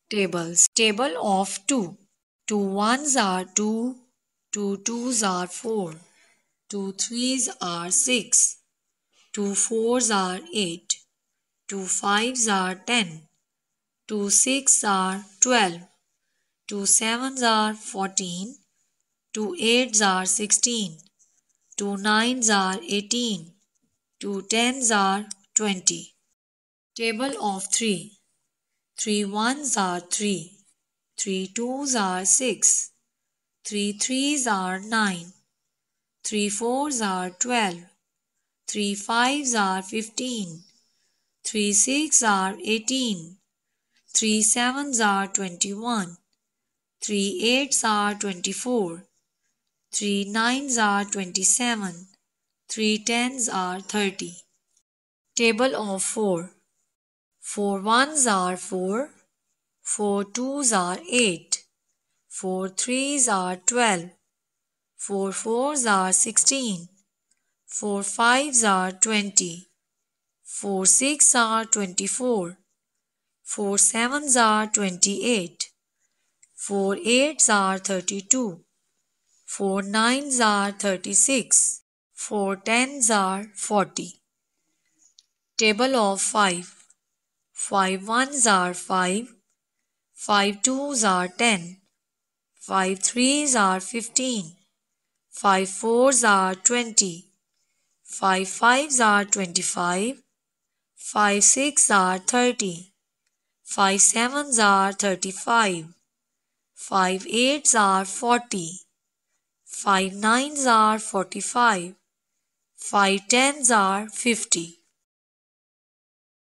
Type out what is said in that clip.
Tables. Table of 2. 2 ones are 2, 2 twos are 4, 2 threes are 6, 2 fours are 8, 2 fives are 10, 2 sixes are 12, 2 sevens are 14, 2 eights are 16, 2 nines are 18, 2 tens are 20. Table of 3. 3 ones are 3, 3 twos are 6, 3 threes are 9, 3 fours are 12, 3 fives are 15, 3 sixes are 18, 3 sevens are 21, 3 eights are 24, 3 nines are 27, 3 tens are 30. Table of 4. 4 ones are 4, 4 twos are 8, 4 threes are 12, 4 fours are 16, 4 fives are 20, 4 sixes are 24, 4 sevens are 28, 4 eights are 32, 4 nines are 36, 4 tens are 40. Table of 5. 5 ones are 5, 5 twos are 10, 5 threes are 15, 5 fours are 20, 5 fives are 25, 5 sixes are 30, 5 sevens are 35, 5 eights are 40, 5 nines are 45, 5 tens are 50.